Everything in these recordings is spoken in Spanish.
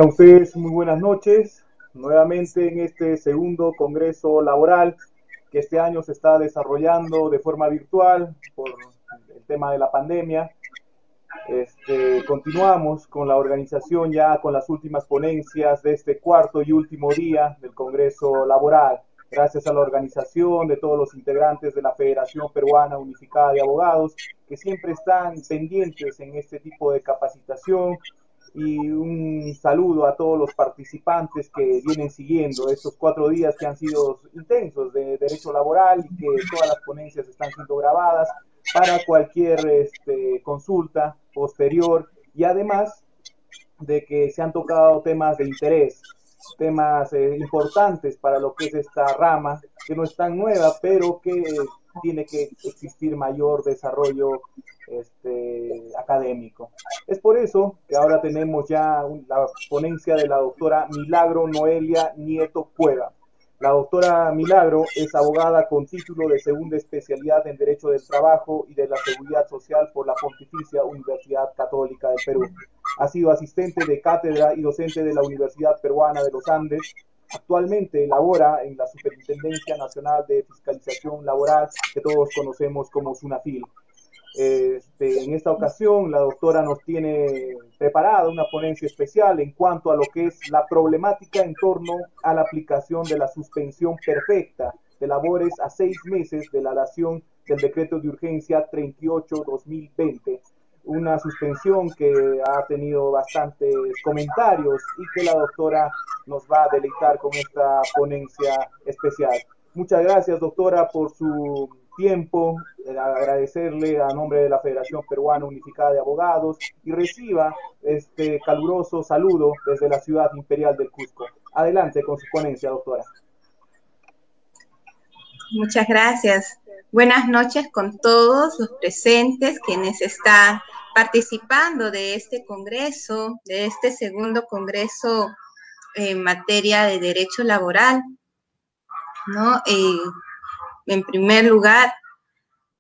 Tengan ustedes muy buenas noches. Nuevamente en este segundo Congreso Laboral que este año se está desarrollando de forma virtual por el tema de la pandemia. Continuamos con la organización ya con las últimas ponencias de este cuarto y último día del Congreso Laboral. Gracias a la organización de todos los integrantes de la Federación Peruana Unificada de Abogados que siempre están pendientes en este tipo de capacitación, y un saludo a todos los participantes que vienen siguiendo estos 4 días que han sido intensos de derecho laboral y que todas las ponencias están siendo grabadas para cualquier consulta posterior, y además de que se han tocado temas de interés, temas importantes para lo que es esta rama, que no es tan nueva, pero que tiene que existir mayor desarrollo académico. Es por eso que ahora tenemos ya la ponencia de la doctora Milagro Noelia Nieto Cueva. La doctora Milagro es abogada con título de segunda especialidad en Derecho del Trabajo y de la Seguridad Social por la Pontificia Universidad Católica del Perú. Ha sido asistente de cátedra y docente de la Universidad Peruana de los Andes. Actualmente labora en la Superintendencia Nacional de Fiscalización Laboral, que todos conocemos como SUNAFIL. En esta ocasión, la doctora nos tiene preparada una ponencia especial en cuanto a lo que es la problemática en torno a la aplicación de la suspensión perfecta de labores a 6 meses de la dación del decreto de urgencia 38-2020, una suspensión que ha tenido bastantes comentarios y que la doctora nos va a deleitar con esta ponencia especial. Muchas gracias, doctora, por su tiempo, agradecerle a nombre de la Federación Peruana Unificada de Abogados, y reciba este caluroso saludo desde la ciudad imperial del Cusco. Adelante con su ponencia, doctora. Muchas gracias. Buenas noches con todos los presentes, quienes están participando de este congreso, de este segundo congreso en materia de derecho laboral, ¿no? En primer lugar,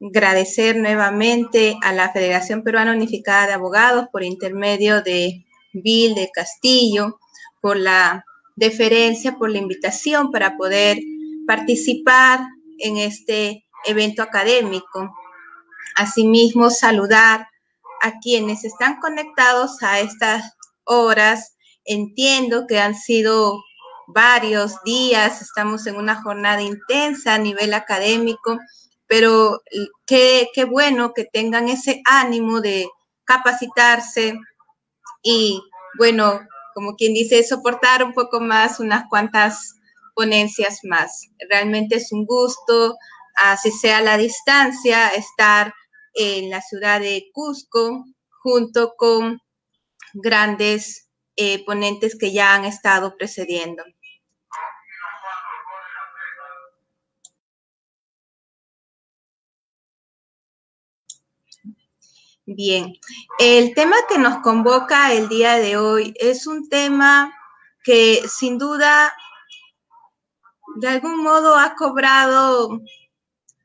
agradecer nuevamente a la Federación Peruana Unificada de Abogados por intermedio de Bill de Castillo, por la deferencia, por la invitación para poder participar en este evento académico. Asimismo, saludar a quienes están conectados a estas horas. Entiendo que han sido varios días, estamos en una jornada intensa a nivel académico, pero qué bueno que tengan ese ánimo de capacitarse y, bueno, como quien dice, soportar un poco más unas cuantas ponencias más. Realmente es un gusto, así sea a la distancia, estar en la ciudad de Cusco junto con grandes ponentes que ya han estado precediendo. Bien, el tema que nos convoca el día de hoy es un tema que sin duda de algún modo ha cobrado,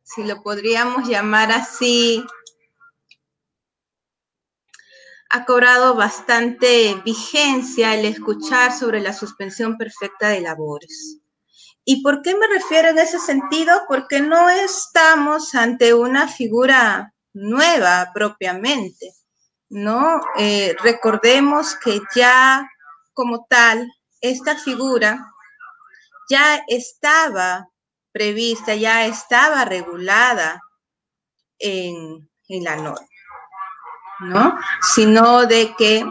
si lo podríamos llamar así, ha cobrado bastante vigencia el escuchar sobre la suspensión perfecta de labores. ¿Y por qué me refiero en ese sentido? Porque no estamos ante una figura nueva propiamente, ¿no? Recordemos que ya como tal, esta figura ya estaba prevista, ya estaba regulada en la norma, ¿no? Sino de que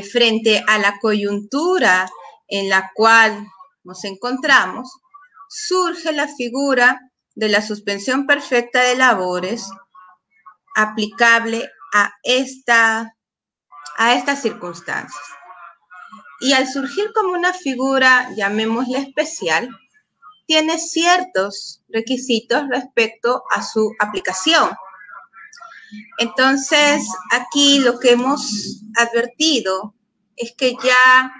frente a la coyuntura en la cual nos encontramos, surge la figura de la suspensión perfecta de labores aplicable a estas circunstancias. Y al surgir como una figura, llamémosle especial, tiene ciertos requisitos respecto a su aplicación. Entonces, aquí lo que hemos advertido es que ya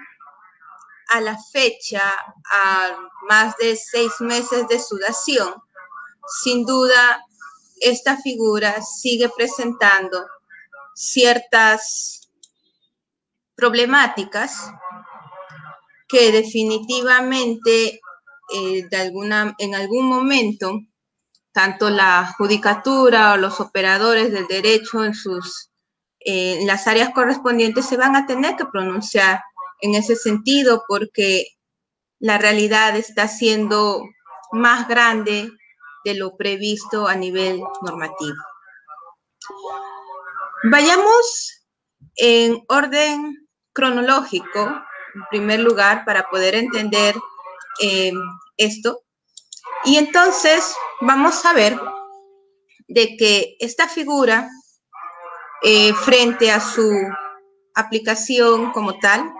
a la fecha, a más de 6 meses de su dación, sin duda, esta figura sigue presentando ciertas problemáticas que definitivamente en algún momento tanto la judicatura o los operadores del derecho en las áreas correspondientes se van a tener que pronunciar en ese sentido, porque la realidad está siendo más grande de lo previsto a nivel normativo. Vayamos en orden cronológico, en primer lugar, para poder entender esto. Y entonces vamos a ver de que esta figura, frente a su aplicación como tal,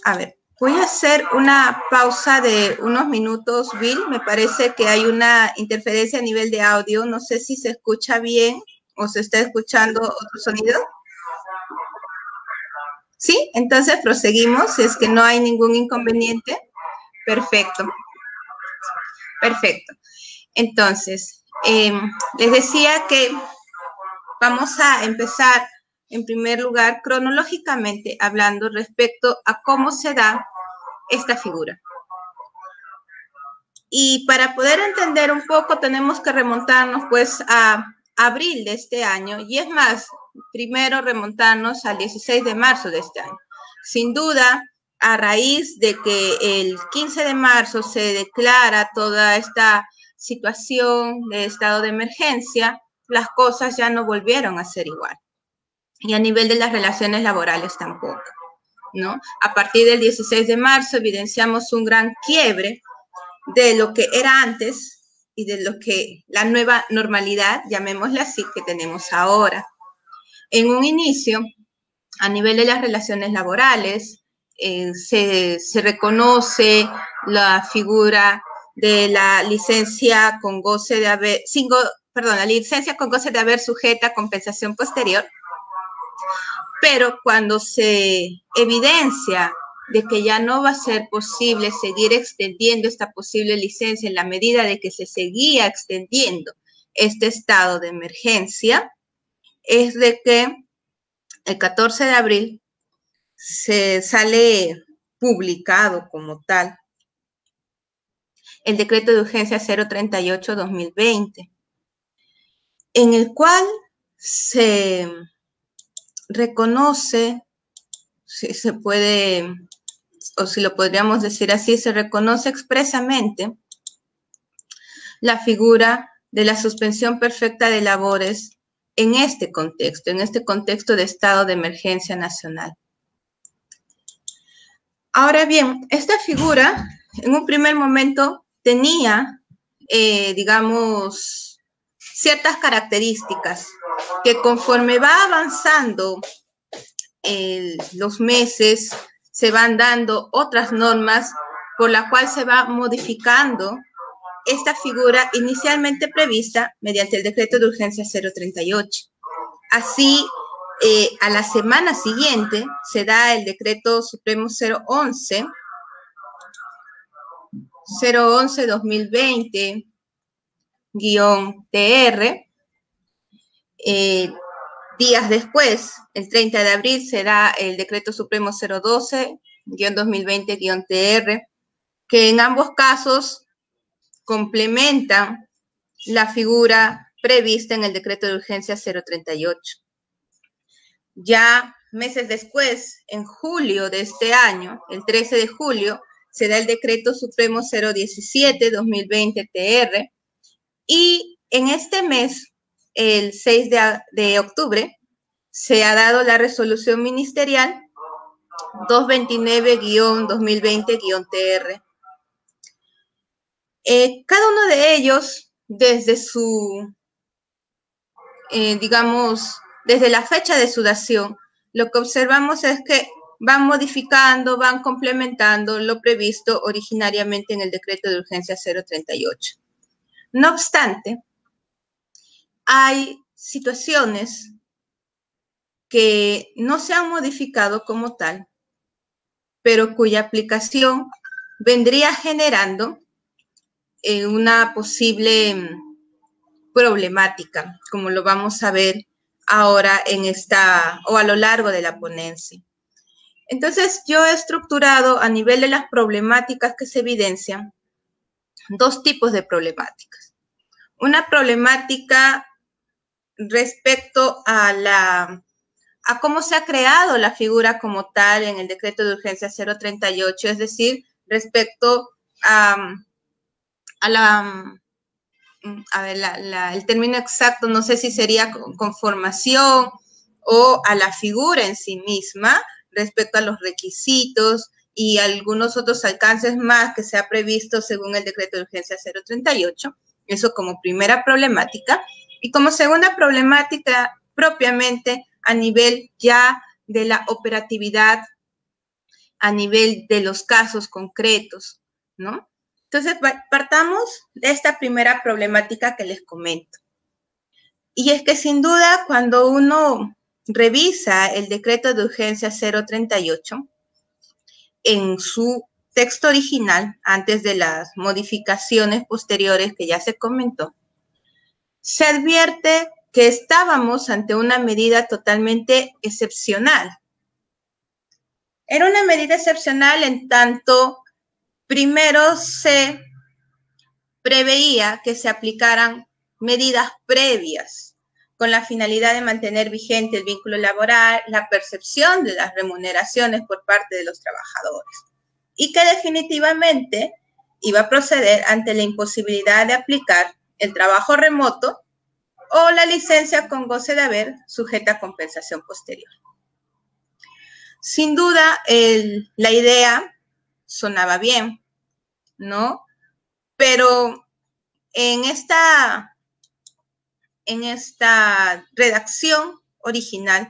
a ver, voy a hacer una pausa de unos minutos, Bill. Me parece que hay una interferencia a nivel de audio. No sé si se escucha bien o se está escuchando otro sonido. ¿Sí? Entonces proseguimos, si es que no hay ningún inconveniente. Perfecto. Perfecto. Entonces, les decía que vamos a empezar en primer lugar cronológicamente hablando respecto a cómo se da esta figura. Y para poder entender un poco tenemos que remontarnos pues a abril de este año, y es más, primero remontarnos al 16 de marzo de este año. Sin duda, a raíz de que el 15 de marzo se declara toda esta situación de estado de emergencia, las cosas ya no volvieron a ser igual. Y a nivel de las relaciones laborales tampoco, ¿no? A partir del 16 de marzo evidenciamos un gran quiebre de lo que era antes y de lo que la nueva normalidad, llamémosla así, que tenemos ahora. En un inicio, a nivel de las relaciones laborales, se reconoce la figura de la licencia con goce de haber, la licencia con goce de haber sujeta a compensación posterior, pero cuando se evidencia de que ya no va a ser posible seguir extendiendo esta posible licencia en la medida de que se seguía extendiendo este estado de emergencia, es de que el 14 de abril se sale publicado como tal el decreto de urgencia 038-2020, en el cual se reconoce, si se puede, o si lo podríamos decir así, se reconoce expresamente la figura de la suspensión perfecta de labores en este contexto de estado de emergencia nacional. Ahora bien, esta figura en un primer momento tenía, digamos, ciertas características que conforme va avanzando los meses, se van dando otras normas por la cual se va modificando esta figura inicialmente prevista mediante el decreto de urgencia 038. Así, a la semana siguiente se da el decreto supremo 011-2020-TR. Días después, el 30 de abril, se da el decreto supremo 012-2020-TR, que en ambos casos complementan la figura prevista en el decreto de urgencia 038. Ya meses después, en julio de este año, el 13 de julio, se da el decreto supremo 017-2020-TR, y en este mes, el 6 de octubre, se ha dado la resolución ministerial 229-2020-TR. Cada uno de ellos, desde su, digamos, desde la fecha de su dación, lo que observamos es que van modificando, van complementando lo previsto originariamente en el decreto de urgencia 038. No obstante, hay situaciones que no se han modificado como tal, pero cuya aplicación vendría generando una posible problemática, como lo vamos a ver ahora o a lo largo de la ponencia. Entonces, yo he estructurado a nivel de las problemáticas que se evidencian dos tipos de problemáticas. Una problemática respecto a cómo se ha creado la figura como tal en el decreto de urgencia 038, es decir, respecto el término exacto, no sé si sería conformación o a la figura en sí misma respecto a los requisitos y algunos otros alcances más que se ha previsto según el decreto de urgencia 038. Eso como primera problemática. Y como segunda problemática, propiamente a nivel ya de la operatividad, a nivel de los casos concretos, ¿no? Entonces, partamos de esta primera problemática que les comento. Y es que sin duda, cuando uno revisa el decreto de urgencia 038, en su texto original, antes de las modificaciones posteriores que ya se comentó, se advierte que estábamos ante una medida totalmente excepcional. Era una medida excepcional en tanto primero se preveía que se aplicaran medidas previas con la finalidad de mantener vigente el vínculo laboral, la percepción de las remuneraciones por parte de los trabajadores y que definitivamente iba a proceder ante la imposibilidad de aplicar el trabajo remoto o la licencia con goce de haber sujeta a compensación posterior. Sin duda, la idea sonaba bien, ¿no? Pero en esta redacción original,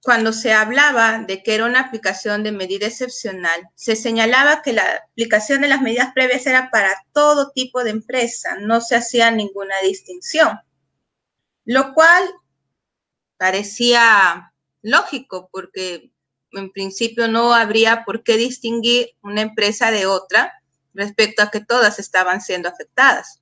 cuando se hablaba de que era una aplicación de medida excepcional, se señalaba que la aplicación de las medidas previas era para todo tipo de empresa, no se hacía ninguna distinción, lo cual parecía lógico porque en principio no habría por qué distinguir una empresa de otra respecto a que todas estaban siendo afectadas.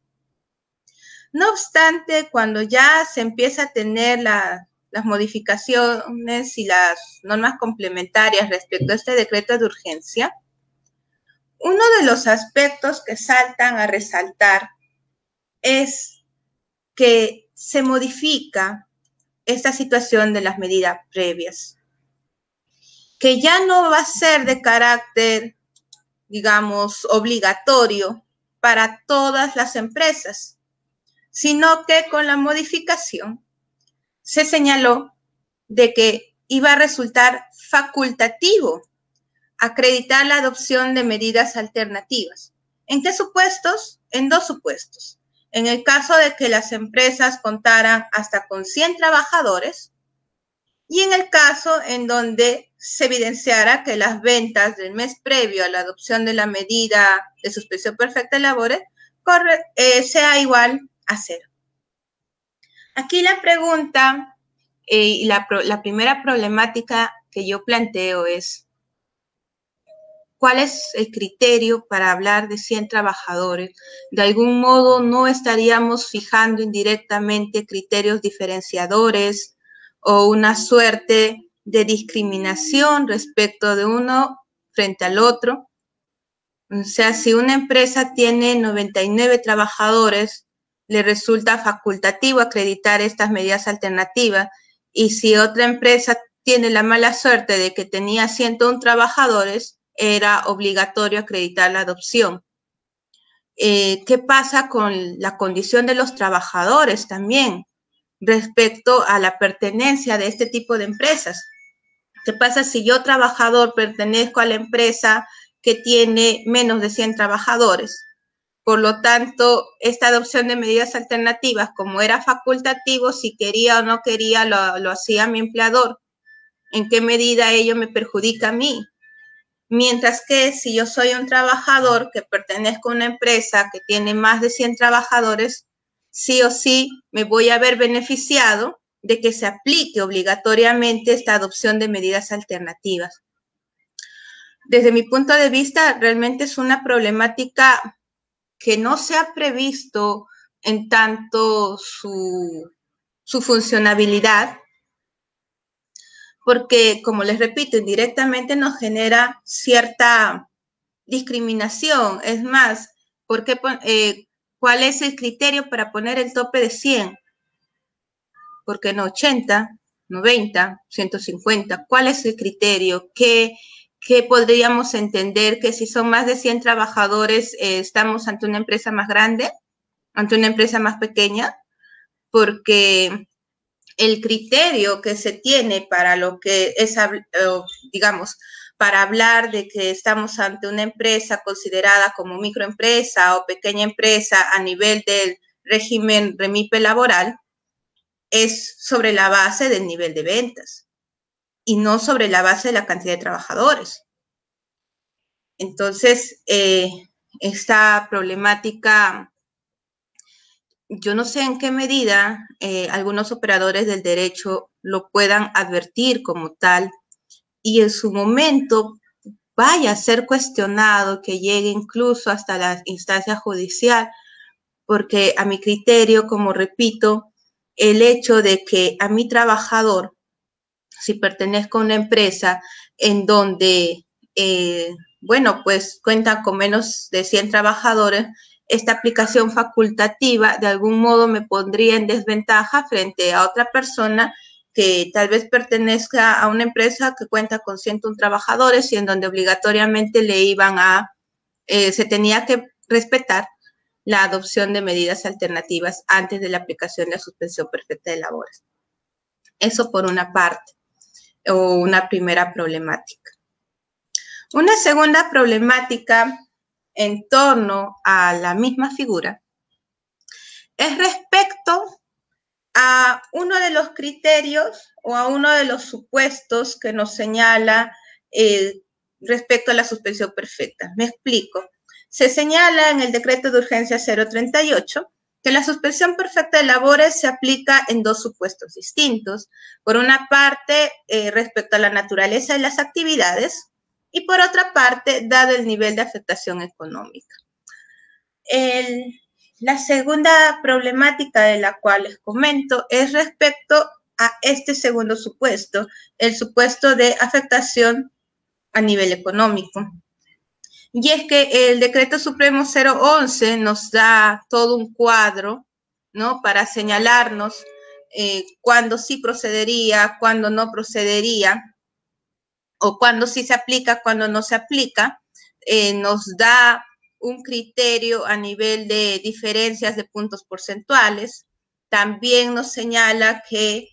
No obstante, cuando ya se empieza a tener las modificaciones y las normas complementarias respecto a este decreto de urgencia, uno de los aspectos que saltan a resaltar es que se modifica esta situación de las medidas previas, que ya no va a ser de carácter, digamos, obligatorio para todas las empresas, sino que con la modificación se señaló de que iba a resultar facultativo acreditar la adopción de medidas alternativas. ¿En qué supuestos? En dos supuestos. En el caso de que las empresas contaran hasta con 100 trabajadores y en el caso en donde se evidenciara que las ventas del mes previo a la adopción de la medida de suspensión perfecta de labores sea igual a 0. Aquí la pregunta y la primera problemática que yo planteo es, ¿cuál es el criterio para hablar de 100 trabajadores? De algún modo no estaríamos fijando indirectamente criterios diferenciadores o una suerte de discriminación respecto de uno frente al otro. O sea, si una empresa tiene 99 trabajadores, le resulta facultativo acreditar estas medidas alternativas, y si otra empresa tiene la mala suerte de que tenía 101 trabajadores, era obligatorio acreditar la adopción. ¿Qué pasa con la condición de los trabajadores también respecto a la pertenencia de este tipo de empresas? ¿Qué pasa si yo, trabajador, pertenezco a la empresa que tiene menos de 100 trabajadores? Por lo tanto, esta adopción de medidas alternativas, como era facultativo, si quería o no quería, lo hacía mi empleador. ¿En qué medida ello me perjudica a mí? Mientras que si yo soy un trabajador que pertenezco a una empresa que tiene más de 100 trabajadores, sí o sí me voy a ver beneficiado de que se aplique obligatoriamente esta adopción de medidas alternativas. Desde mi punto de vista, realmente es una problemática que no se ha previsto en tanto su su funcionabilidad, porque, como les repito, indirectamente nos genera cierta discriminación. Es más, ¿por qué, ¿cuál es el criterio para poner el tope de 100? ¿Por qué no 80, 90, 150? ¿Cuál es el criterio? ¿Qué podríamos entender? Que si son más de 100 trabajadores, estamos ante una empresa más grande, ante una empresa más pequeña, porque el criterio que se tiene para lo que es, digamos, para hablar de que estamos ante una empresa considerada como microempresa o pequeña empresa a nivel del régimen REMIPE laboral, es sobre la base del nivel de ventas y no sobre la base de la cantidad de trabajadores. Entonces, esta problemática, yo no sé en qué medida algunos operadores del derecho lo puedan advertir como tal y en su momento vaya a ser cuestionado, que llegue incluso hasta la instancia judicial, porque a mi criterio, como repito, el hecho de que a mi trabajador, si pertenezco a una empresa en donde, bueno, pues cuentan con menos de 100 trabajadores, esta aplicación facultativa de algún modo me pondría en desventaja frente a otra persona que tal vez pertenezca a una empresa que cuenta con 101 trabajadores y en donde obligatoriamente le iban a, se tenía que respetar la adopción de medidas alternativas antes de la aplicación de la suspensión perfecta de labores. Eso por una parte, o una primera problemática. Una segunda problemática en torno a la misma figura es respecto a uno de los criterios o a uno de los supuestos que nos señala respecto a la suspensión perfecta. Me explico. Se señala en el decreto de urgencia 038 que la suspensión perfecta de labores se aplica en dos supuestos distintos. Por una parte, respecto a la naturaleza de las actividades, y por otra parte, dado el nivel de afectación económica. La segunda problemática de la cual les comento es respecto a este segundo supuesto, el supuesto de afectación a nivel económico. Y es que el Decreto Supremo 011 nos da todo un cuadro, ¿no?, para señalarnos cuándo sí procedería, cuándo no procedería, o cuándo sí se aplica, cuándo no se aplica. Nos da un criterio a nivel de diferencias de puntos porcentuales. También nos señala que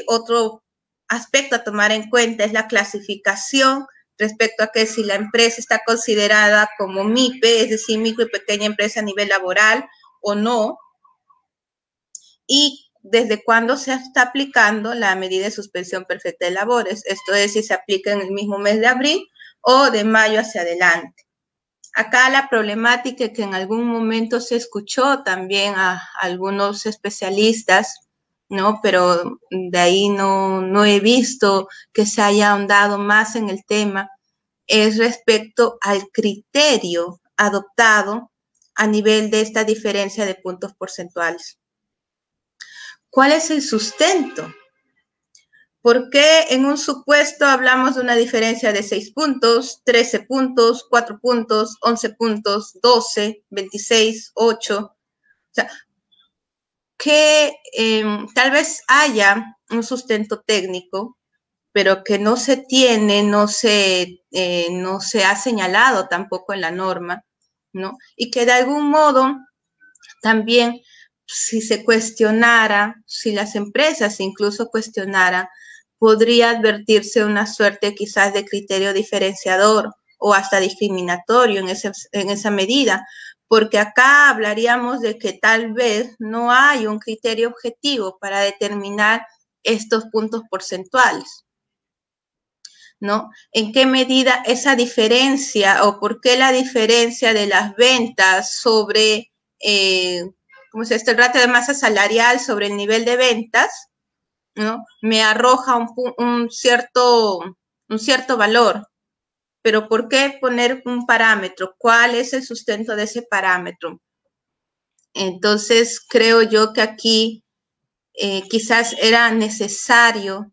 otro aspecto a tomar en cuenta es la clasificación respecto a que si la empresa está considerada como MIPE, es decir, micro y pequeña empresa a nivel laboral o no, y desde cuándo se está aplicando la medida de suspensión perfecta de labores. Esto es, si se aplica en el mismo mes de abril o de mayo hacia adelante. Acá la problemática que en algún momento se escuchó también a algunos especialistas, ¿no?, pero de ahí no he visto que se haya ahondado más en el tema, es respecto al criterio adoptado a nivel de esta diferencia de puntos porcentuales. ¿Cuál es el sustento? ¿Por qué en un supuesto hablamos de una diferencia de 6 puntos, 13 puntos, 4 puntos, 11 puntos, 12, 26, 8? O sea, que tal vez haya un sustento técnico, pero que no se tiene, no se ha señalado tampoco en la norma, ¿no? Y que de algún modo también, si se cuestionara, si las empresas incluso cuestionaran, podría advertirse una suerte quizás de criterio diferenciador o hasta discriminatorio en esa medida, porque acá hablaríamos de que tal vez no hay un criterio objetivo para determinar estos puntos porcentuales, ¿no? ¿En qué medida esa diferencia o por qué la diferencia de las ventas sobre, ¿cómo se dice?, el ratio de masa salarial sobre el nivel de ventas, ¿no?, me arroja un cierto valor? Pero ¿por qué poner un parámetro? ¿Cuál es el sustento de ese parámetro? Entonces, creo yo que aquí quizás era necesario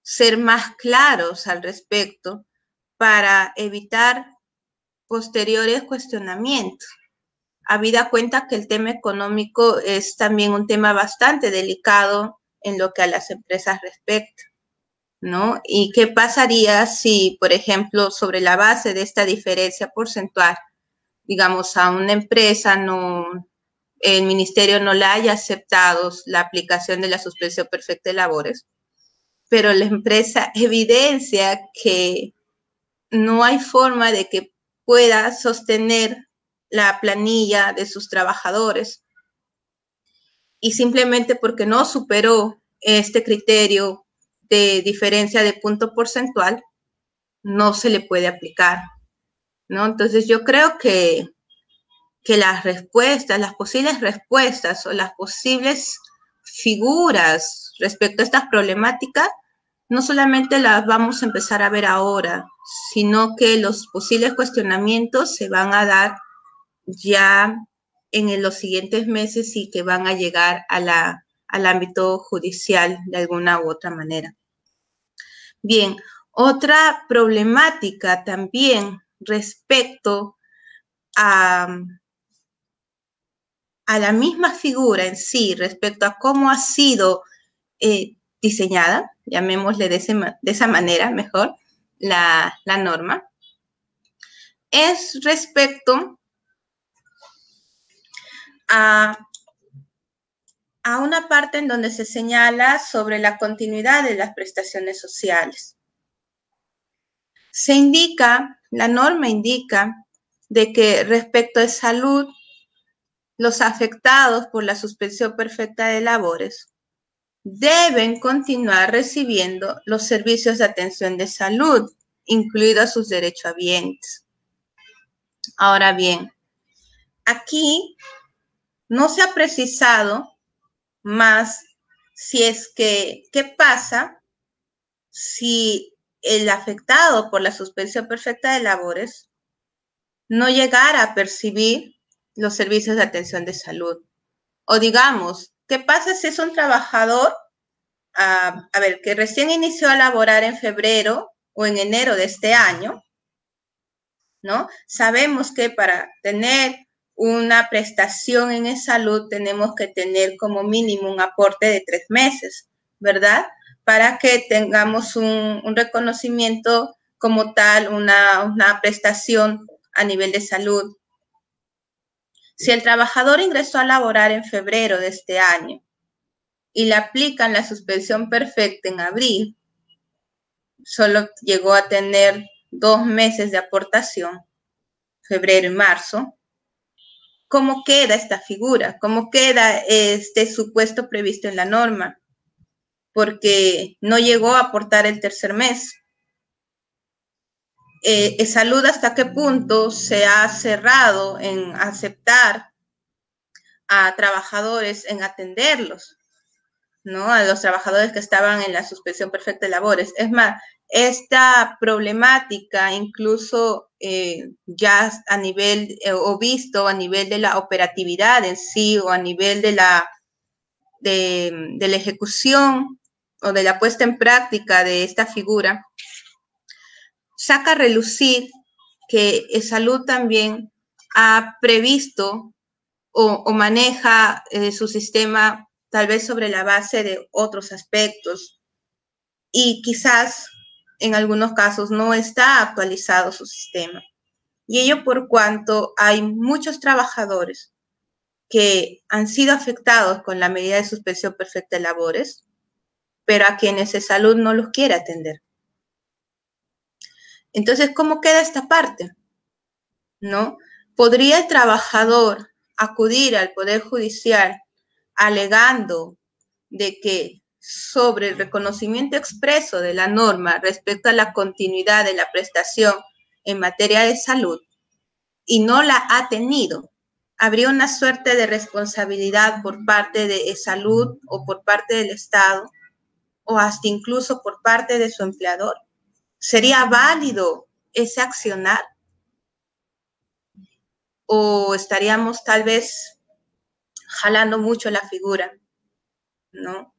ser más claros al respecto para evitar posteriores cuestionamientos. Habida cuenta que el tema económico es también un tema bastante delicado en lo que a las empresas respecta, ¿no? ¿Y qué pasaría si, por ejemplo, sobre la base de esta diferencia porcentual, digamos, a una empresa el ministerio no le haya aceptado la aplicación de la suspensión perfecta de labores, pero la empresa evidencia que no hay forma de que pueda sostener la planilla de sus trabajadores y simplemente porque no superó este criterio de diferencia de punto porcentual, no se le puede aplicar, ¿no? Entonces yo creo que las respuestas, las posibles respuestas o las posibles figuras respecto a estas problemáticas, no solamente las vamos a empezar a ver ahora, sino que los posibles cuestionamientos se van a dar ya en los siguientes meses y que van a llegar al ámbito judicial de alguna u otra manera. Bien, otra problemática también respecto a la misma figura en sí, respecto a cómo ha sido diseñada, llamémosle de esa manera mejor, la norma, es respecto a una parte en donde se señala sobre la continuidad de las prestaciones sociales. Se indica, la norma indica, de que respecto a salud, los afectados por la suspensión perfecta de labores deben continuar recibiendo los servicios de atención de salud, incluidos sus derechohabientes. Ahora bien, aquí no se ha precisado más si es que, ¿qué pasa si el afectado por la suspensión perfecta de labores no llegara a percibir los servicios de atención de salud? O digamos, ¿qué pasa si es un trabajador, que recién inició a laborar en febrero o en enero de este año, ¿no? Sabemos que para tener una prestación en salud tenemos que tener como mínimo un aporte de 3 meses, ¿verdad? Para que tengamos un reconocimiento como tal, una prestación a nivel de salud. Si el trabajador ingresó a laborar en febrero de este año y le aplican la suspensión perfecta en abril, solo llegó a tener 2 meses de aportación, febrero y marzo. ¿Cómo queda esta figura? ¿Cómo queda este supuesto previsto en la norma? Porque no llegó a aportar el tercer mes. Salud, ¿hasta qué punto se ha cerrado en aceptar a trabajadores, en atenderlos, ¿no? A los trabajadores que estaban en la suspensión perfecta de labores? Es más, esta problemática incluso ya a nivel o visto a nivel de la operatividad en sí o a nivel de la ejecución o de la puesta en práctica de esta figura, saca a relucir que Salud también ha previsto o maneja su sistema tal vez sobre la base de otros aspectos y quizás en algunos casos no está actualizado su sistema. Y ello por cuanto hay muchos trabajadores que han sido afectados con la medida de suspensión perfecta de labores, pero a quienes Salud no los quiere atender. Entonces, ¿cómo queda esta parte? ¿No? ¿Podría el trabajador acudir al Poder Judicial alegando de que sobre el reconocimiento expreso de la norma respecto a la continuidad de la prestación en materia de salud y no la ha tenido? ¿Habría una suerte de responsabilidad por parte de Salud o por parte del Estado o hasta incluso por parte de su empleador? ¿Sería válido ese accionar? ¿O estaríamos tal vez jalando mucho la figura, ¿no?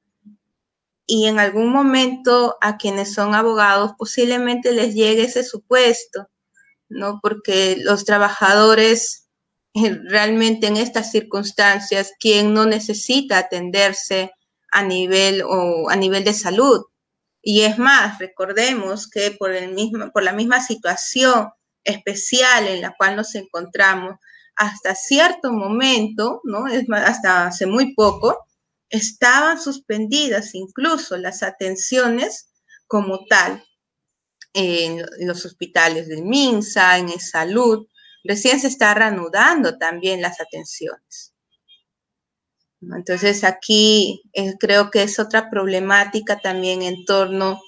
y en algún momento a quienes son abogados posiblemente les llegue ese supuesto, ¿no? Porque los trabajadores realmente en estas circunstancias, quien no necesita atenderse a nivel de salud. Y es más, recordemos que por la misma situación especial en la cual nos encontramos, hasta cierto momento, ¿no? Es más, hasta hace muy poco, estaban suspendidas incluso las atenciones como tal en los hospitales del MINSA, en salud. Recién se está reanudando también las atenciones. Entonces aquí creo que es otra problemática también en torno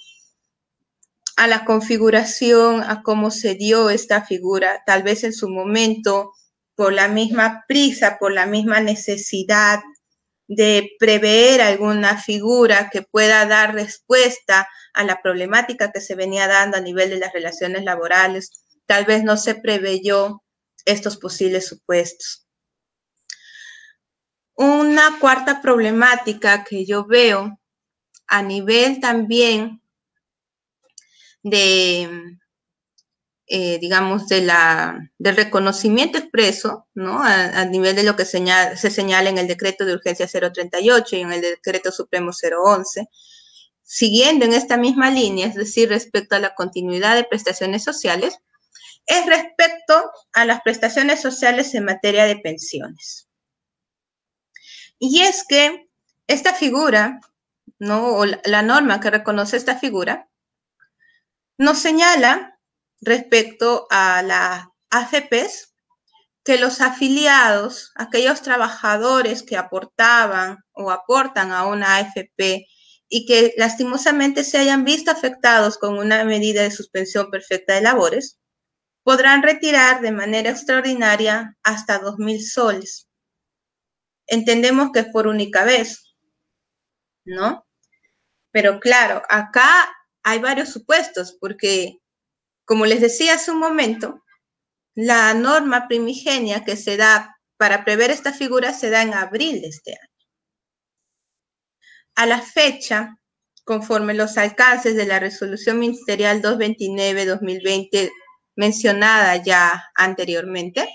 a la configuración, a cómo se dio esta figura, tal vez en su momento, por la misma prisa, por la misma necesidad de prever alguna figura que pueda dar respuesta a la problemática que se venía dando a nivel de las relaciones laborales, tal vez no se preveyó estos posibles supuestos. Una cuarta problemática que yo veo a nivel también de, digamos, del reconocimiento expreso, ¿no? A nivel de lo que se señala en el decreto de urgencia 038 y en el decreto supremo 011, siguiendo en esta misma línea, es decir, respecto a la continuidad de prestaciones sociales, es respecto a las prestaciones sociales en materia de pensiones. Y es que esta figura, ¿no? O la norma que reconoce esta figura, nos señala respecto a las AFPs que los afiliados, aquellos trabajadores que aportaban o aportan a una AFP y que lastimosamente se hayan visto afectados con una medida de suspensión perfecta de labores, podrán retirar de manera extraordinaria hasta 2.000 soles. Entendemos que es por única vez, ¿no? Pero claro, acá hay varios supuestos, porque, como les decía hace un momento, la norma primigenia que se da para prever esta figura se da en abril de este año. A la fecha, conforme los alcances de la resolución ministerial 229-2020 mencionada ya anteriormente,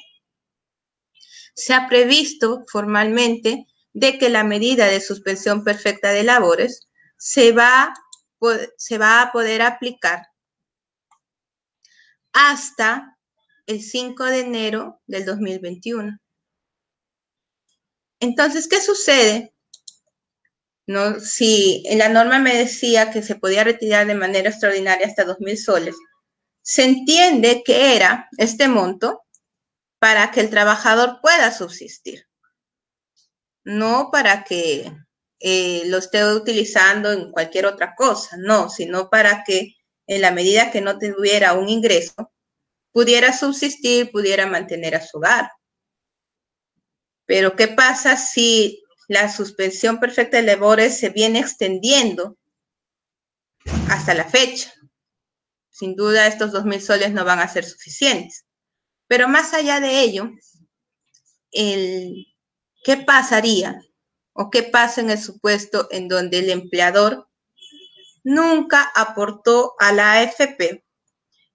se ha previsto formalmente de que la medida de suspensión perfecta de labores se va a poder aplicar hasta el 5 de enero del 2021. Entonces, ¿qué sucede? ¿No? Si en la norma me decía que se podía retirar de manera extraordinaria hasta 2.000 soles, se entiende que era este monto para que el trabajador pueda subsistir, no para que lo esté utilizando en cualquier otra cosa, no, sino para que en la medida que no tuviera un ingreso, pudiera subsistir, pudiera mantener a su hogar. Pero ¿qué pasa si la suspensión perfecta de labores se viene extendiendo hasta la fecha? Sin duda estos 2.000 soles no van a ser suficientes. Pero más allá de ello, ¿qué pasaría o qué pasa en el supuesto en donde el empleador nunca aportó a la AFP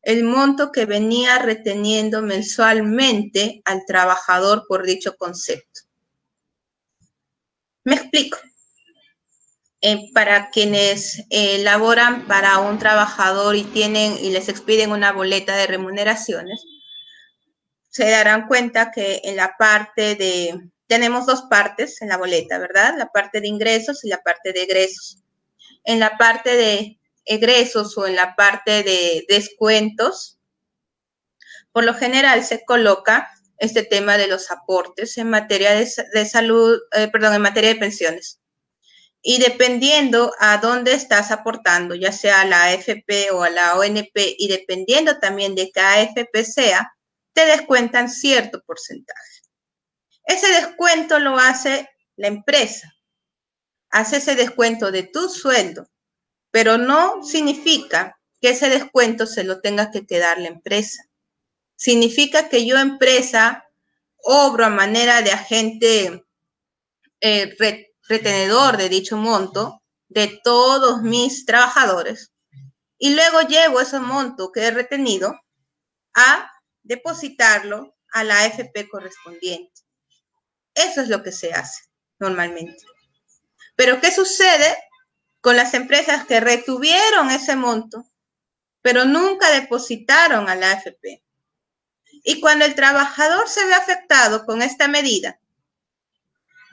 el monto que venía reteniendo mensualmente al trabajador por dicho concepto? Me explico. Para quienes laboran para un trabajador y les expiden una boleta de remuneraciones, se darán cuenta que en la parte tenemos dos partes en la boleta, ¿verdad? La parte de ingresos y la parte de egresos. En la parte de egresos o en la parte de descuentos, por lo general se coloca este tema de los aportes en materia de salud, en materia de pensiones. Y dependiendo a dónde estás aportando, ya sea a la AFP o a la ONP, y dependiendo también de qué AFP sea, te descuentan cierto porcentaje. Ese descuento lo hace la empresa. Hace ese descuento de tu sueldo, pero no significa que ese descuento se lo tenga que quedar la empresa. Significa que yo, empresa, obro a manera de agente retenedor de dicho monto, de todos mis trabajadores y luego llevo ese monto que he retenido a depositarlo a la AFP correspondiente. Eso es lo que se hace normalmente. Pero ¿qué sucede con las empresas que retuvieron ese monto, pero nunca depositaron a la AFP? Y cuando el trabajador se ve afectado con esta medida,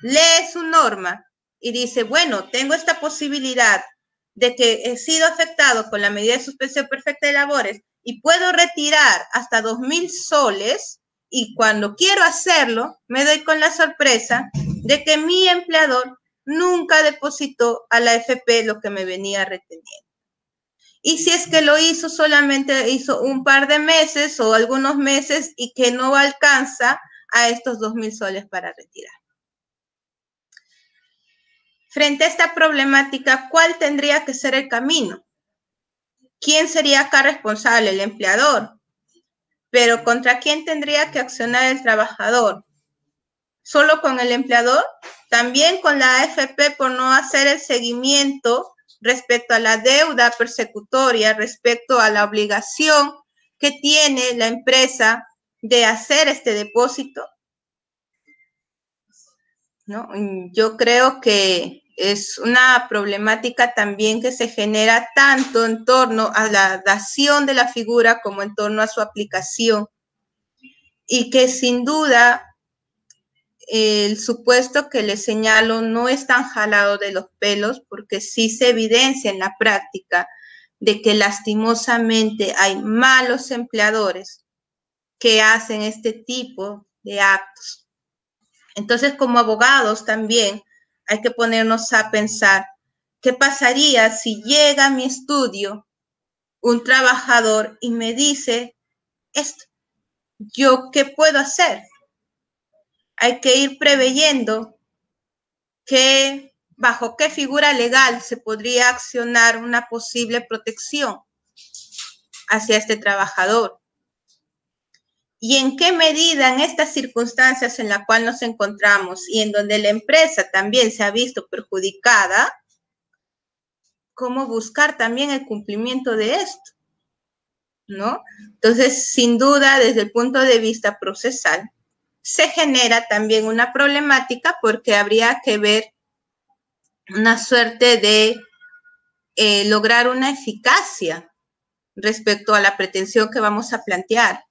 lee su norma y dice, bueno, tengo esta posibilidad de que he sido afectado con la medida de suspensión perfecta de labores y puedo retirar hasta 2.000 soles, y cuando quiero hacerlo, me doy con la sorpresa de que mi empleador nunca depositó a la AFP lo que me venía reteniendo. Y si es que lo hizo, solamente hizo un par de meses o algunos meses y que no alcanza a estos 2.000 soles para retirar. Frente a esta problemática, ¿cuál tendría que ser el camino? ¿Quién sería acá responsable? El empleador. Pero ¿contra quién tendría que accionar el trabajador? ¿Solo con el empleador? También con la AFP por no hacer el seguimiento respecto a la deuda persecutoria, respecto a la obligación que tiene la empresa de hacer este depósito, ¿no? Yo creo que es una problemática también que se genera tanto en torno a la dación de la figura como en torno a su aplicación, y que sin duda el supuesto que le señalo no es tan jalado de los pelos, porque sí se evidencia en la práctica de que lastimosamente hay malos empleadores que hacen este tipo de actos. Entonces, como abogados también hay que ponernos a pensar, ¿qué pasaría si llega a mi estudio un trabajador y me dice esto? ¿Yo qué puedo hacer? Hay que ir preveyendo que bajo qué figura legal se podría accionar una posible protección hacia este trabajador. Y en qué medida en estas circunstancias en las cuales nos encontramos y en donde la empresa también se ha visto perjudicada, cómo buscar también el cumplimiento de esto, ¿no? Entonces, sin duda, desde el punto de vista procesal, se genera también una problemática porque habría que ver una suerte de lograr una eficacia respecto a la pretensión que vamos a plantear,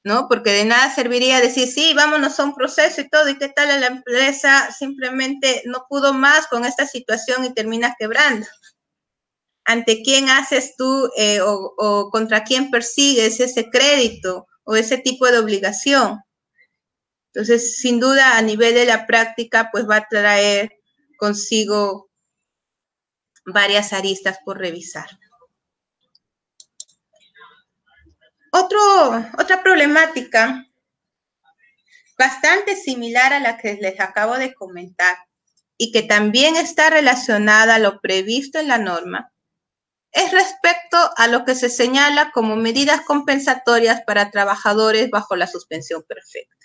¿no? Porque de nada serviría decir, sí, vámonos a un proceso y todo, y qué tal la empresa simplemente no pudo más con esta situación y termina quebrando. ¿Ante quién haces tú o contra quién persigues ese crédito o ese tipo de obligación? Entonces, sin duda, a nivel de la práctica, pues va a traer consigo varias aristas por revisar. Otra problemática bastante similar a la que les acabo de comentar y que también está relacionada a lo previsto en la norma, es respecto a lo que se señala como medidas compensatorias para trabajadores bajo la suspensión perfecta.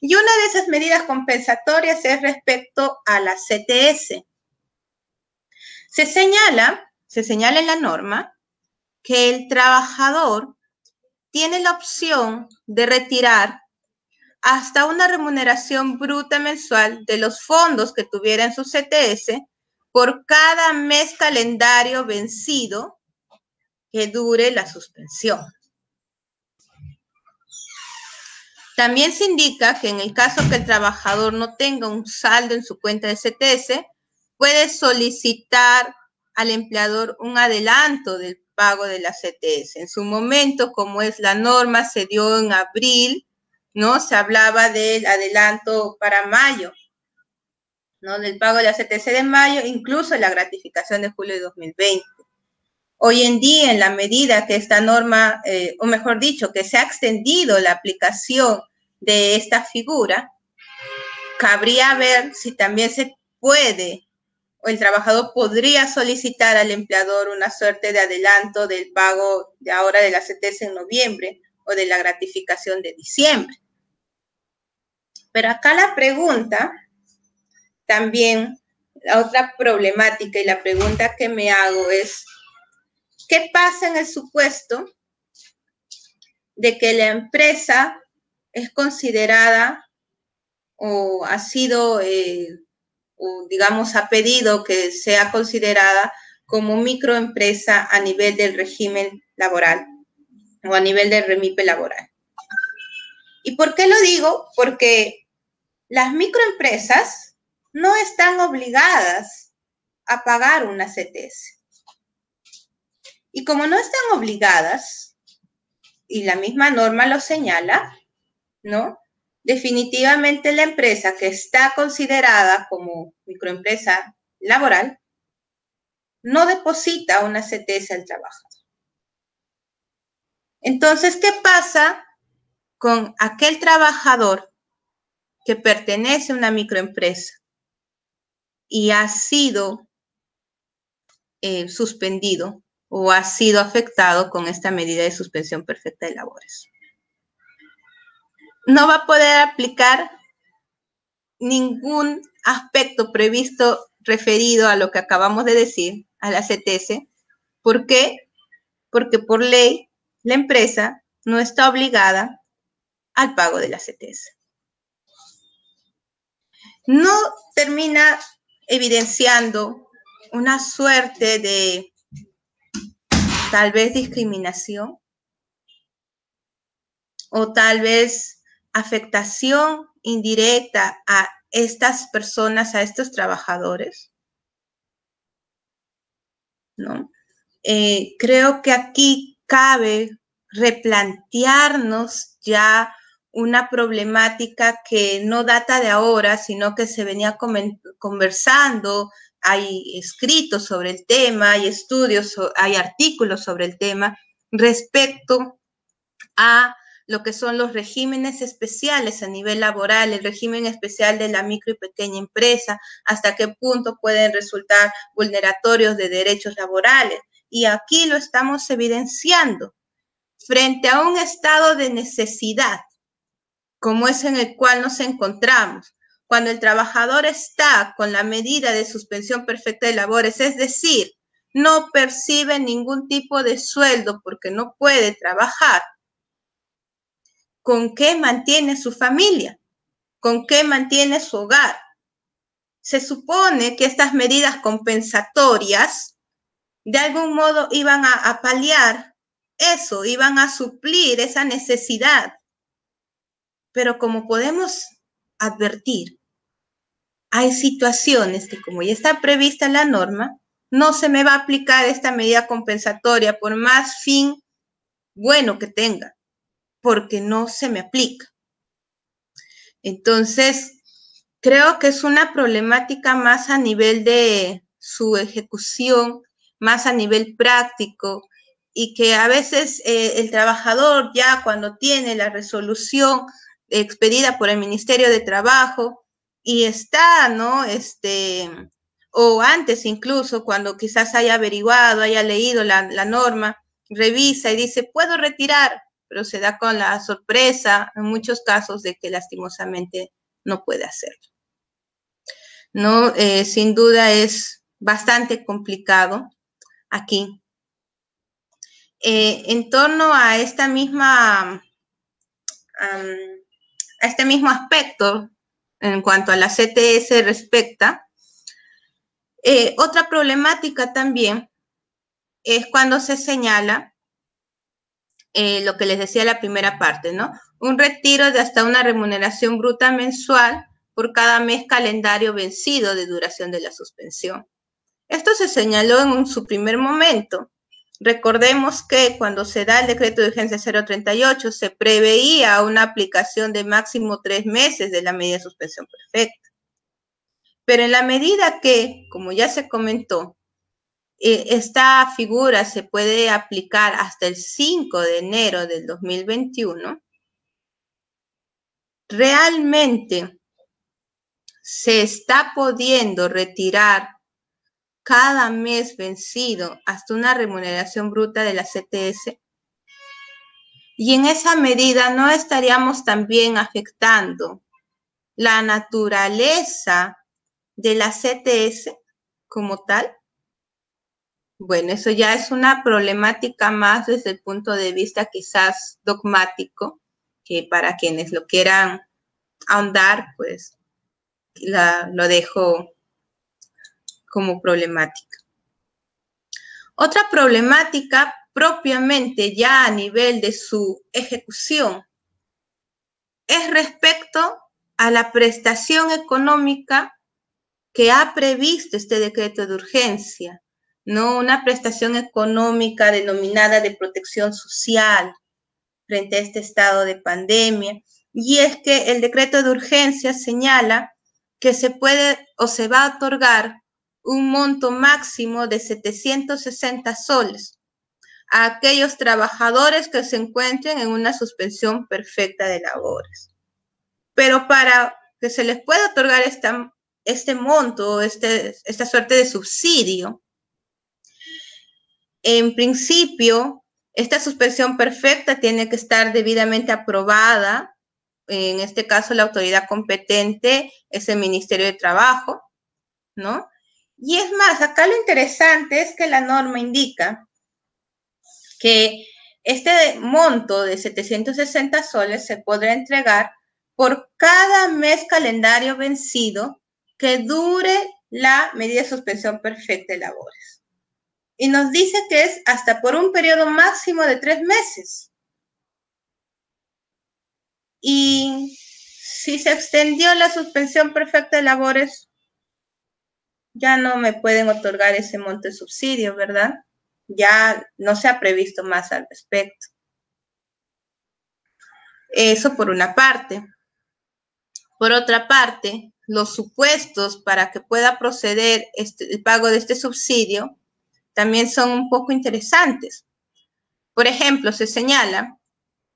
Y una de esas medidas compensatorias es respecto a la CTS. Se señala en la norma que el trabajador tiene la opción de retirar hasta una remuneración bruta mensual de los fondos que tuviera en su CTS por cada mes calendario vencido que dure la suspensión. También se indica que en el caso que el trabajador no tenga un saldo en su cuenta de CTS, puede solicitar al empleador un adelanto del pago de la CTS. En su momento, como es la norma, se dio en abril, ¿no? Se hablaba del adelanto para mayo, ¿no? Del pago de la CTS de mayo, incluso la gratificación de julio de 2020. Hoy en día, en la medida que esta norma, o mejor dicho, que se ha extendido la aplicación de esta figura, cabría ver si también se puede, o el trabajador podría solicitar al empleador una suerte de adelanto del pago de ahora de la CTS en noviembre o de la gratificación de diciembre. Pero acá la pregunta también la otra problemática y la pregunta que me hago es, ¿qué pasa en el supuesto de que la empresa es considerada o ha sido, o digamos, ha pedido que sea considerada como microempresa a nivel del régimen laboral o a nivel del REMIPE laboral? ¿Y por qué lo digo? Porque las microempresas no están obligadas a pagar una CTS. Y como no están obligadas, y la misma norma lo señala, ¿no? Definitivamente la empresa que está considerada como microempresa laboral no deposita una CTS al trabajador. Entonces, ¿qué pasa con aquel trabajador que pertenece a una microempresa y ha sido suspendido o ha sido afectado con esta medida de suspensión perfecta de labores? No va a poder aplicar ningún aspecto previsto referido a lo que acabamos de decir, a la CTS. ¿Por qué? Porque por ley la empresa no está obligada al pago de la CTS. No termina evidenciando una suerte de tal vez discriminación o tal vez afectación indirecta a estas personas, a estos trabajadores, ¿no? Creo que aquí cabe replantearnos ya una problemática que no data de ahora, sino que se venía conversando, hay escritos sobre el tema, hay estudios, hay artículos sobre el tema respecto a lo que son los regímenes especiales a nivel laboral, el régimen especial de la micro y pequeña empresa, hasta qué punto pueden resultar vulneratorios de derechos laborales. Y aquí lo estamos evidenciando frente a un estado de necesidad, como es en el cual nos encontramos, cuando el trabajador está con la medida de suspensión perfecta de labores, es decir, no percibe ningún tipo de sueldo porque no puede trabajar. ¿Con qué mantiene su familia? ¿Con qué mantiene su hogar? Se supone que estas medidas compensatorias de algún modo iban a paliar eso, iban a suplir esa necesidad. Pero como podemos advertir, hay situaciones que como ya está prevista la norma, no se me va a aplicar esta medida compensatoria por más fin bueno que tenga, porque no se me aplica. Entonces, creo que es una problemática más a nivel de su ejecución, más a nivel práctico, y que a veces el trabajador ya cuando tiene la resolución expedida por el Ministerio de Trabajo y está, ¿no? O antes incluso, cuando quizás haya averiguado, haya leído la norma, revisa y dice, puedo retirar, pero se da con la sorpresa en muchos casos de que lastimosamente no puede hacerlo. ¿No? Sin duda es bastante complicado aquí. En torno a esta misma, a este mismo aspecto, en cuanto a la CTS respecta, otra problemática también es cuando se señala lo que les decía la primera parte, ¿no? Un retiro de hasta una remuneración bruta mensual por cada mes calendario vencido de duración de la suspensión. Esto se señaló en su primer momento. Recordemos que cuando se da el decreto de urgencia 038 se preveía una aplicación de máximo 3 meses de la medida de suspensión perfecta. Pero en la medida que, como ya se comentó, esta figura se puede aplicar hasta el 5 de enero del 2021, realmente se está pudiendo retirar cada mes vencido hasta una remuneración bruta de la CTS. Y en esa medida no estaríamos también afectando la naturaleza de la CTS como tal? Bueno, eso ya es una problemática más desde el punto de vista quizás dogmático, que para quienes lo quieran ahondar, pues lo dejo como problemática. Otra problemática propiamente ya a nivel de su ejecución es respecto a la prestación económica que ha previsto este decreto de urgencia, ¿no? Una prestación económica denominada de protección social frente a este estado de pandemia. Y es que el decreto de urgencia señala que se puede o se va a otorgar un monto máximo de 760 soles a aquellos trabajadores que se encuentren en una suspensión perfecta de labores. Pero para que se les pueda otorgar este monto, esta suerte de subsidio, en principio, esta suspensión perfecta tiene que estar debidamente aprobada. En este caso, la autoridad competente es el Ministerio de Trabajo, ¿no? Y es más, acá lo interesante es que la norma indica que este monto de 760 soles se podrá entregar por cada mes calendario vencido que dure la medida de suspensión perfecta de labores. Y nos dice que es hasta por un periodo máximo de 3 meses. Y si se extendió la suspensión perfecta de labores, ya no me pueden otorgar ese monto de subsidio, ¿verdad? Ya no se ha previsto más al respecto. Eso por una parte. Por otra parte, los supuestos para que pueda proceder el pago de este subsidio también son un poco interesantes. Por ejemplo, se señala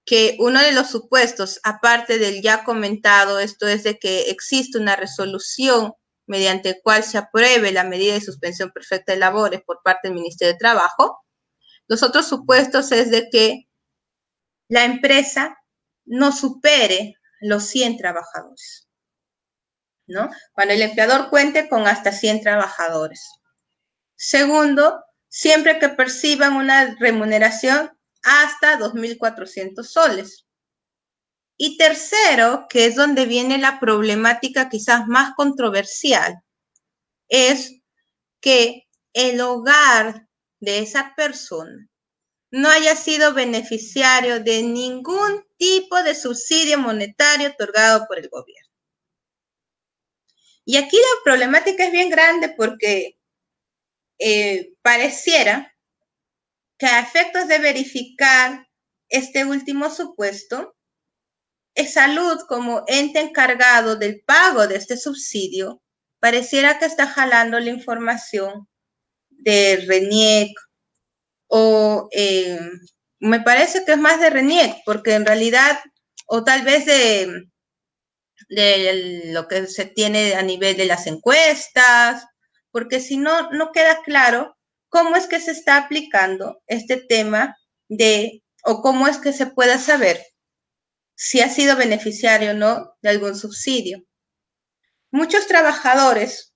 que uno de los supuestos, aparte del ya comentado, esto es de que existe una resolución mediante el cual se apruebe la medida de suspensión perfecta de labores por parte del Ministerio de Trabajo, los otros supuestos es de que la empresa no supere los 100 trabajadores, ¿no? Cuando el empleador cuente con hasta 100 trabajadores. Segundo, siempre que perciban una remuneración hasta 2.400 soles. Y tercero, que es donde viene la problemática quizás más controversial, es que el hogar de esa persona no haya sido beneficiario de ningún tipo de subsidio monetario otorgado por el gobierno. Y aquí la problemática es bien grande porque pareciera que a efectos de verificar este último supuesto, Salud, como ente encargado del pago de este subsidio, pareciera que está jalando la información de RENIEC o me parece que es más de RENIEC, porque en realidad, o tal vez de lo que se tiene a nivel de las encuestas, porque si no, no queda claro cómo es que se está aplicando este tema o cómo es que se puede saber si ha sido beneficiario o no de algún subsidio. Muchos trabajadores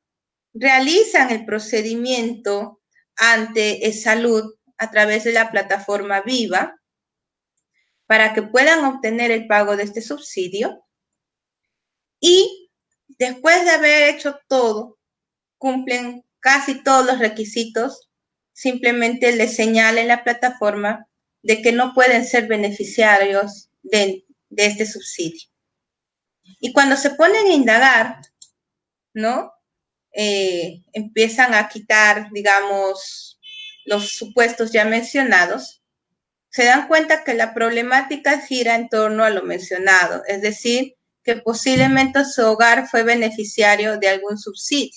realizan el procedimiento ante Salud a través de la plataforma Viva para que puedan obtener el pago de este subsidio y después de haber hecho todo, cumplen casi todos los requisitos, simplemente les señala en la plataforma de que no pueden ser beneficiarios de este subsidio. Y cuando se ponen a indagar, ¿no? Empiezan a quitar, digamos, los supuestos ya mencionados, se dan cuenta que la problemática gira en torno a lo mencionado, es decir, que posiblemente su hogar fue beneficiario de algún subsidio.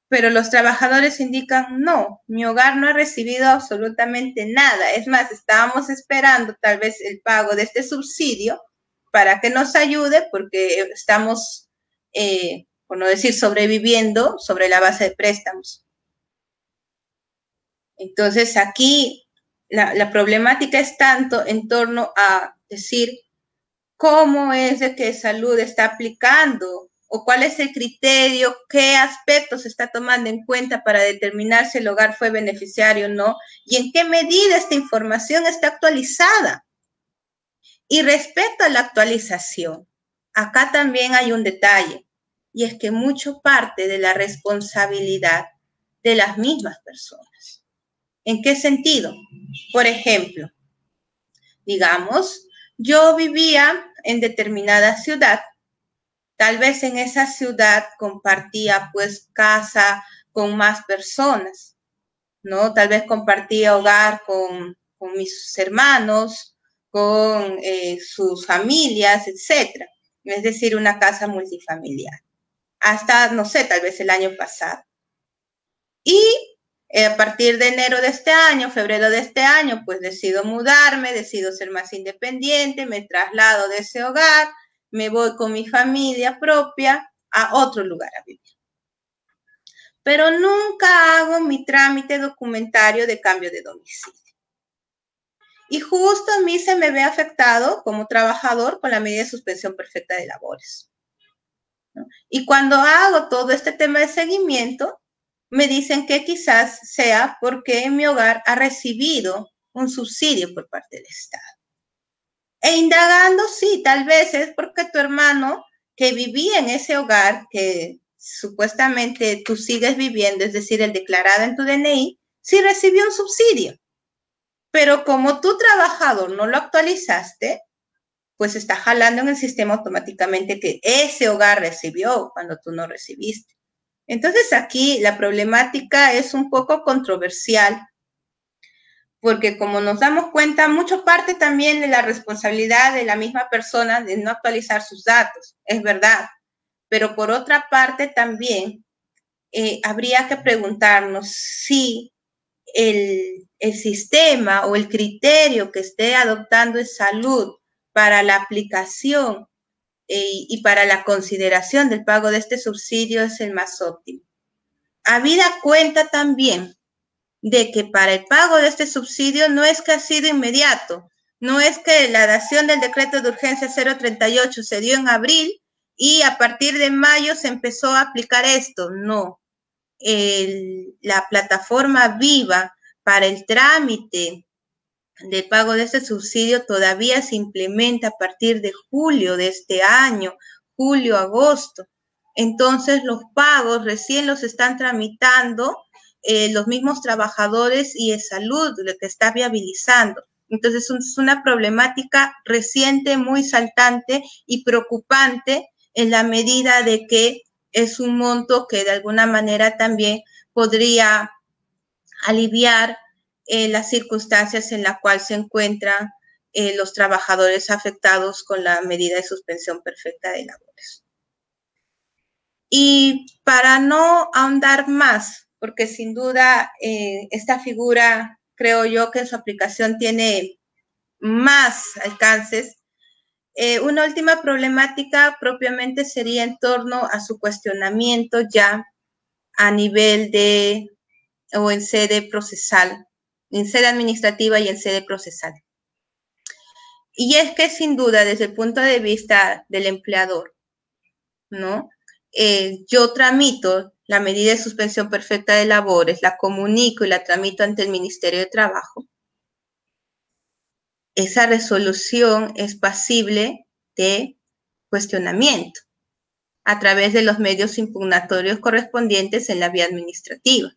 Pero los trabajadores indican, no, mi hogar no ha recibido absolutamente nada. Es más, estábamos esperando tal vez el pago de este subsidio para que nos ayude porque estamos, por no decir sobreviviendo, sobre la base de préstamos. Entonces aquí la problemática es tanto en torno a decir cómo es de que Salud está aplicando o cuál es el criterio, qué aspectos se está tomando en cuenta para determinar si el hogar fue beneficiario o no, y en qué medida esta información está actualizada. Y respecto a la actualización, acá también hay un detalle, y es que mucho parte de la responsabilidad de las mismas personas. ¿En qué sentido? Por ejemplo, digamos, yo vivía en determinada ciudad. Tal vez en esa ciudad compartía pues casa con más personas, ¿no? Tal vez compartía hogar con mis hermanos, con sus familias, etcétera. Es decir, una casa multifamiliar. Hasta, no sé, tal vez el año pasado. Y a partir de enero de este año, febrero de este año, pues decido mudarme, decido ser más independiente, me traslado de ese hogar, me voy con mi familia propia a otro lugar a vivir. Pero nunca hago mi trámite documentario de cambio de domicilio. Y justo a mí se me ve afectado como trabajador con la medida de suspensión perfecta de labores, ¿no? Y cuando hago todo este tema de seguimiento, me dicen que quizás sea porque mi hogar ha recibido un subsidio por parte del Estado. E indagando, sí, tal vez es porque tu hermano que vivía en ese hogar que supuestamente tú sigues viviendo, es decir, el declarado en tu DNI, sí recibió un subsidio. Pero como tú trabajador no lo actualizaste, pues está jalando en el sistema automáticamente que ese hogar recibió cuando tú no recibiste. Entonces aquí la problemática es un poco controversial, porque como nos damos cuenta, mucho parte también de la responsabilidad de la misma persona de no actualizar sus datos, es verdad, pero por otra parte también habría que preguntarnos si el sistema o el criterio que esté adoptando es salud para la aplicación y para la consideración del pago de este subsidio es el más óptimo. Habida cuenta también de que para el pago de este subsidio no es que ha sido inmediato, no es que la dación del decreto de urgencia 038 se dio en abril y a partir de mayo se empezó a aplicar esto, no. La plataforma Viva para el trámite de pago de este subsidio todavía se implementa a partir de julio de este año, julio, agosto. Entonces los pagos recién los están tramitando los mismos trabajadores y de salud, lo que está viabilizando. Entonces es una problemática reciente, muy saltante y preocupante en la medida de que es un monto que de alguna manera también podría aliviar las circunstancias en las cuales se encuentran los trabajadores afectados con la medida de suspensión perfecta de labores. Y para no ahondar más, porque sin duda esta figura, creo yo que en su aplicación tiene más alcances, una última problemática propiamente sería en torno a su cuestionamiento ya a nivel de o en sede procesal, en sede administrativa y en sede procesal. Y es que sin duda, desde el punto de vista del empleador, ¿no? Yo tramito la medida de suspensión perfecta de labores, la comunico y la tramito ante el Ministerio de Trabajo. Esa resolución es pasible de cuestionamiento a través de los medios impugnatorios correspondientes en la vía administrativa.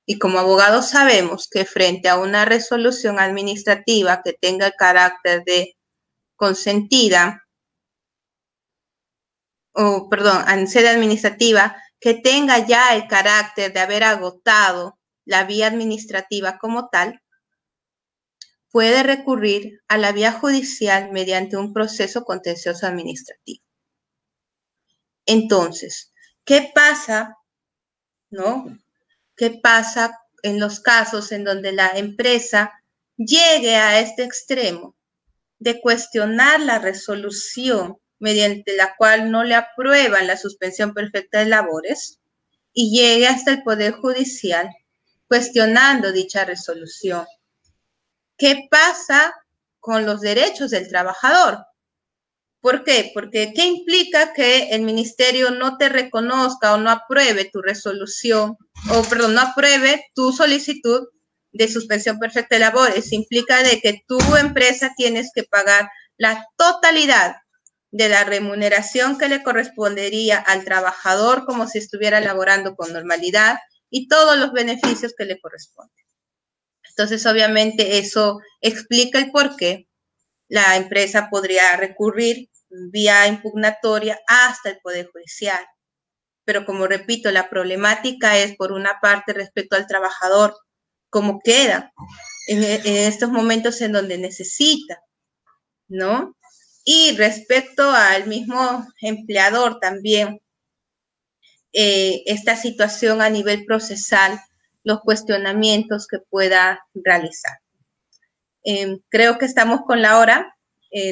Y como abogados sabemos que frente a una resolución administrativa que tenga el carácter de consentida, o perdón, en sede administrativa, que tenga ya el carácter de haber agotado la vía administrativa como tal, puede recurrir a la vía judicial mediante un proceso contencioso administrativo. Entonces, ¿qué pasa, no? ¿Qué pasa en los casos en donde la empresa llegue a este extremo de cuestionar la resolución mediante la cual no le aprueban la suspensión perfecta de labores y llegue hasta el Poder Judicial cuestionando dicha resolución? ¿Qué pasa con los derechos del trabajador? ¿Por qué? Porque ¿qué implica que el ministerio no te reconozca o no apruebe tu resolución, o perdón, no apruebe tu solicitud de suspensión perfecta de labores? Implica de que tu empresa tienes que pagar la totalidad de la remuneración que le correspondería al trabajador como si estuviera laborando con normalidad y todos los beneficios que le corresponden. Entonces, obviamente, eso explica el por qué la empresa podría recurrir vía impugnatoria hasta el Poder Judicial. Pero como repito, la problemática es, por una parte, respecto al trabajador, cómo queda en estos momentos en donde necesita, ¿no? Y respecto al mismo empleador también, esta situación a nivel procesal, los cuestionamientos que pueda realizar. Creo que estamos con la hora.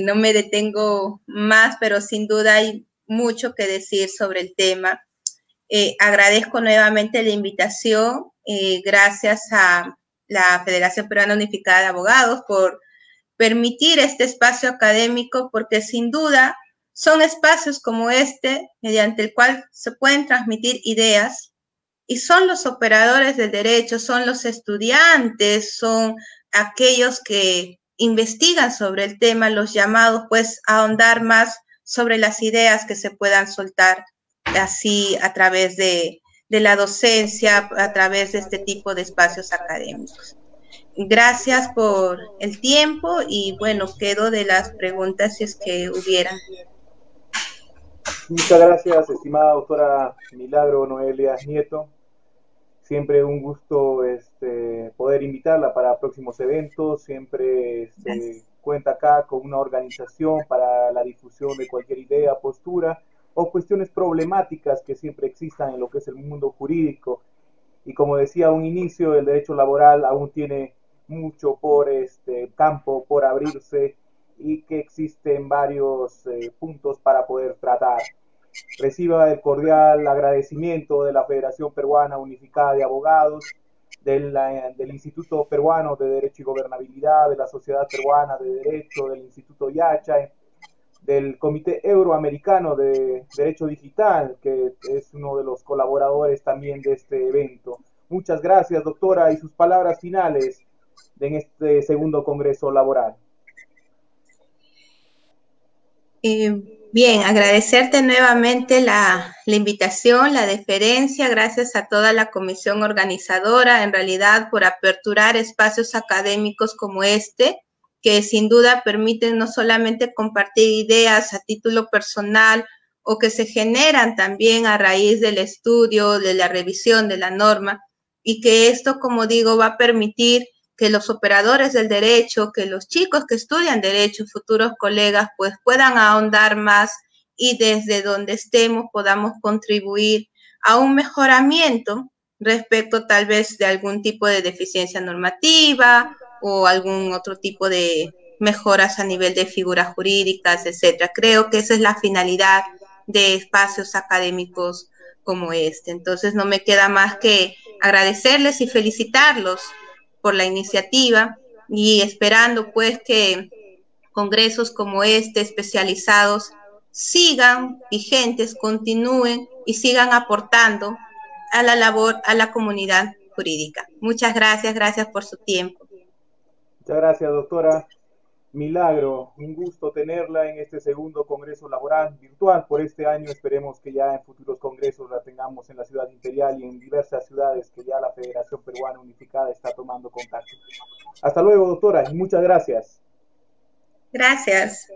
No me detengo más, pero sin duda hay mucho que decir sobre el tema. Agradezco nuevamente la invitación. Gracias a la Federación Peruana Unificada de Abogados por permitir este espacio académico, porque sin duda son espacios como este, mediante el cual se pueden transmitir ideas, y son los operadores del derecho, son los estudiantes, son aquellos que investigan sobre el tema, los llamados pues a ahondar más sobre las ideas que se puedan soltar así a través de la docencia, a través de este tipo de espacios académicos. Gracias por el tiempo y bueno, quedo de las preguntas si es que hubieran. Muchas gracias, estimada doctora Milagro Noelia Nieto. Siempre un gusto poder invitarla para próximos eventos. Siempre cuenta acá con una organización para la difusión de cualquier idea, postura o cuestiones problemáticas que siempre existan en lo que es el mundo jurídico. Y como decía a un inicio, el derecho laboral aún tiene mucho por campo por abrirse y que existen varios puntos para poder tratar. Reciba el cordial agradecimiento de la Federación Peruana Unificada de Abogados, del Instituto Peruano de Derecho y Gobernabilidad, de la Sociedad Peruana de Derecho, del Instituto Yacha, del Comité Euroamericano de Derecho Digital, que es uno de los colaboradores también de este evento. Muchas gracias, doctora, y sus palabras finales en este segundo Congreso Laboral. Bien, agradecerte nuevamente la invitación, la deferencia, gracias a toda la comisión organizadora, en realidad, por aperturar espacios académicos como este, que sin duda permiten no solamente compartir ideas a título personal o que se generan también a raíz del estudio, de la revisión de la norma, y que esto, como digo, va a permitir que los operadores del derecho, que los chicos que estudian derecho, futuros colegas, pues puedan ahondar más y desde donde estemos podamos contribuir a un mejoramiento respecto tal vez de algún tipo de deficiencia normativa o algún otro tipo de mejoras a nivel de figuras jurídicas, etcétera. Creo que esa es la finalidad de espacios académicos como este. Entonces no me queda más que agradecerles y felicitarlos por la iniciativa y esperando pues que congresos como este especializados sigan vigentes, continúen y sigan aportando a la labor, a la comunidad jurídica. Muchas gracias, gracias por su tiempo. Muchas gracias, doctora Milagro. Un gusto tenerla en este segundo Congreso Laboral virtual por este año. Esperemos que ya en futuros congresos la tengamos en la ciudad imperial y en diversas ciudades que ya la Federación Peruana Unificada está tomando contacto. Hasta luego, doctora, y muchas gracias. Gracias.